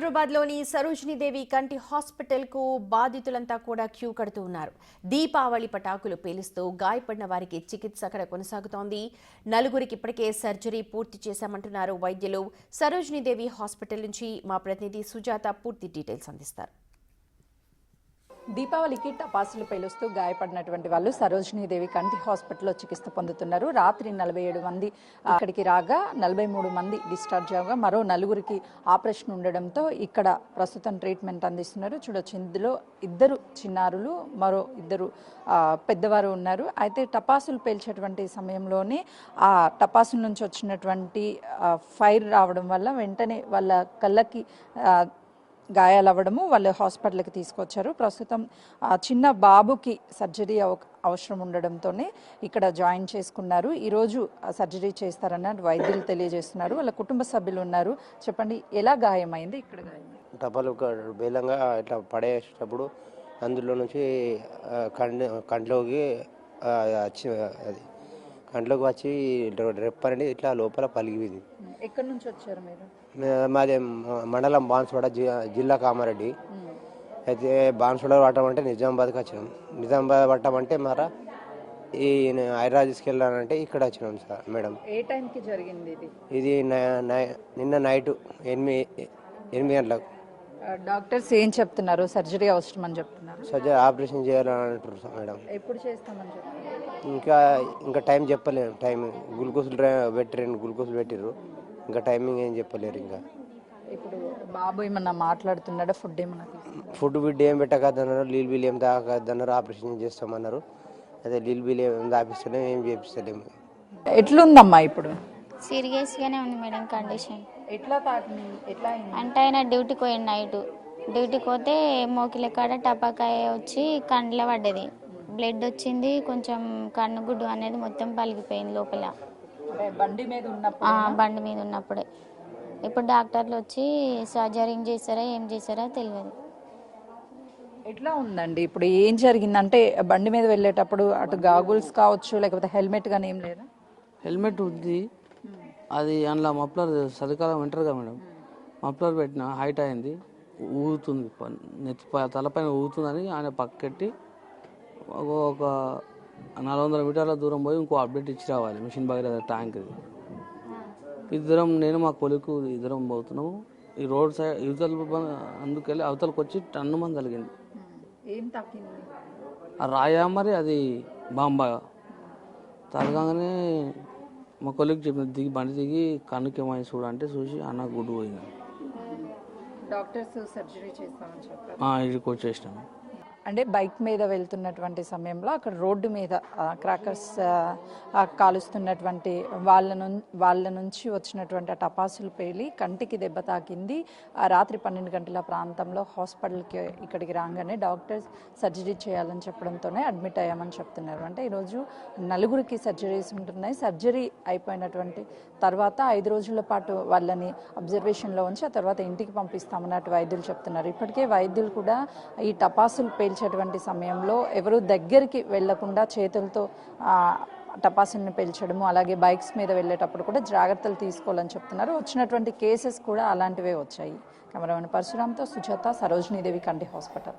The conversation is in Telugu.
హైదరాబాద్లోని సరోజినీదేవి కంటి హాస్పిటల్కు బాధితులంతా కూడా క్యూ కడుతూ ఉన్నారు. దీపావళి పటాకులు పేలుస్తూ గాయపడిన వారికి చికిత్స అక్కడ కొనసాగుతోంది. నలుగురికి ఇప్పటికే సర్జరీ పూర్తి చేశామంటున్నారు వైద్యులు. సరోజినీదేవి హాస్పిటల్ నుంచి మా ప్రతినిధి సుజాత పూర్తి డీటెయిల్స్ అందిస్తారు. దీపావళికి టపాసులు పేలుస్తూ గాయపడినటువంటి వాళ్ళు సరోజినీదేవి కంటి హాస్పిటల్లో చికిత్స పొందుతున్నారు. రాత్రి 47 మంది అక్కడికి రాగా 43 మంది డిశ్చార్జ్ అవగా మరో నలుగురికి ఆపరేషన్ ఉండడంతో ఇక్కడ ప్రస్తుతం ట్రీట్మెంట్ అందిస్తున్నారు. చూడొచ్చు, ఇందులో 2 చిన్నారులు, మరో 2 పెద్దవారు ఉన్నారు. అయితే టపాసులు పేల్చేటువంటి సమయంలోనే ఆ టపాసుల నుంచి వచ్చినటువంటి ఫైర్ రావడం వల్ల వెంటనే వాళ్ళ కళ్ళకి గాయాలవ్వడము, వాళ్ళు హాస్పిటల్కి తీసుకొచ్చారు. ప్రస్తుతం చిన్న బాబుకి సర్జరీ అవసరం ఉండడంతోనే ఇక్కడ జాయిన్ చేసుకున్నారు. ఈరోజు సర్జరీ చేస్తారన్న వైద్యులు తెలియజేస్తున్నారు. వాళ్ళ కుటుంబ సభ్యులు ఉన్నారు. చెప్పండి, ఎలా గాయమైంది? ఇక్కడ టపాలు బేలంగా ఇట్లా పడేసేటప్పుడు అందులో నుంచి కంట్లోకి అది కంట్లోకి వచ్చి రెప్పని ఇట్లా లోపల పలిగిపోయింది. ఎక్కడి నుంచి వచ్చారు మీరు? మాది మండలం బాన్సువాడ, జిల్లా కామారెడ్డి. అయితే బాన్సువాడ పట్టమంటే నిజామాబాద్కి వచ్చినాం. నిజామాబాద్ పట్టమంటే మరి ఈ హైదరాబాద్ తీసుకెళ్ళానంటే ఇక్కడ వచ్చినాం సార్. మేడం, ఏ టైంకి జరిగింది ఇది? ఇది నిన్న నైట్ 8 గంటలకు. డాక్టర్స్ ఏం చెప్తున్నారు? సర్జరీ అవసరం అని చెప్తున్నారు. సర్జరీ ఆపరేషన్ చేయాలని అంటారు మేడం. ఎప్పుడు చేస్తామని చెప్తున్నారు? ఇంకా టైం చెప్పలేము. టైం గ్లూకోజులు గ్లూకోజులు పెట్టిర్రు. ఇంకా టైమింగ్ ఏం చెప్పలేరు. ఇంకా ఇప్పుడు బాబు ఏమన్నా మాట్లాడుతున్నాడా? ఫుడ్ బిడ్ ఏం పెట్టకద్దన్నారు, నీళ్ళు బిల్ ఏం తాగద్దన్నారు, ఆపరేషన్ చేస్తామన్నారు. అదే నీళ్ళు బిల్ ఏం తాపిస్తలేము, ఏం చేపిస్తలేము. ఎట్లుందమ్మా ఇప్పుడు? సీరియస్ గానే ఉంది మేడం కండిషన్. ఎట్లా అంటే ఆయన డ్యూటీకి పోయింది. డ్యూటీకి పోతే మోకిల కాడ టపాకాయ వచ్చి కండ్ల పడ్డది. బ్లడ్ వచ్చింది. కొంచెం కన్ను గుడ్డు అనేది మొత్తం పలిగిపోయింది లోపల. బండి మీద ఉన్నప్పుడే. ఇప్పుడు డాక్టర్లు వచ్చి సర్జరీ చేశారా ఏం చేశారా తెలియదు. ఎట్లా ఉందండి ఇప్పుడు? ఏం జరిగిందంటే బండి మీద వెళ్ళేటప్పుడు అటు గాగుల్స్ కావచ్చు, లేకపోతే హెల్మెట్ కానీ ఏం లేదా? హెల్మెట్ ఉంది. అది అందులో మఫ్లర్, చలికాలం వింటర్ కదా మేడం, మఫ్లర్ పెట్టిన హైట్ అయింది, ఊగుతుంది, తలపైన ఊగుతుందని ఆయన పక్కెట్టి ఒక 400 మీటర్ల దూరం పోయి ఇంకో అప్డేట్ ఇచ్చి రావాలి. Mission Bhagiratha tank. నేను మా కొలికు ఇద్దరం పోతున్నాము. ఈ రోడ్ సైడ్ అందుకెళ్ళి అవతలకి వచ్చి టన్ను మంది కలిగింది. రాయా మరి అది బాంబా తలగానే మా కొలికి చెప్పిన బండి దిగి కన్నుకి ఏమైనా చూడంటే చూసి అన్న గుడ్డు పోయింది. డాక్టర్స్ సర్జరీ చేస్తామని చెప్పారు. ఇక్కడికి వచ్చేసినాము. అంటే బైక్ మీద వెళ్తున్నటువంటి సమయంలో అక్కడ రోడ్డు మీద క్రాకర్స్ కాలుస్తున్నటువంటి వాళ్ళ నుంచి వచ్చినటువంటి టపాసులు పేలి కంటికి దెబ్బ తాకింది. రాత్రి 12 గంటల ప్రాంతంలో హాస్పిటల్కి ఇక్కడికి రాగానే డాక్టర్స్ సర్జరీ చేయాలని చెప్పడంతోనే అడ్మిట్ అయ్యామని చెప్తున్నారు. అంటే ఈరోజు నలుగురికి సర్జరీస్ ఉంటున్నాయి. సర్జరీ అయిపోయినటువంటి తర్వాత 5 రోజుల పాటు వాళ్ళని అబ్జర్వేషన్లో ఉంచి ఆ తర్వాత ఇంటికి పంపిస్తామన్నట్టు వైద్యులు చెప్తున్నారు. ఇప్పటికే వైద్యులు కూడా ఈ టపాసులు పేల్చేటువంటి సమయంలో ఎవరు దగ్గరికి వెళ్లకుండా చేతులతో టపాసుల్ని పేల్చడము, అలాగే బైక్స్ మీద వెళ్ళేటప్పుడు కూడా జాగ్రత్తలు తీసుకోవాలని చెప్తున్నారు. వచ్చినటువంటి కేసెస్ కూడా అలాంటివే వచ్చాయి. కెమెరామెన్ పరశురామ్తో సుజాత, సరోజినీదేవి కంటి హాస్పిటల్.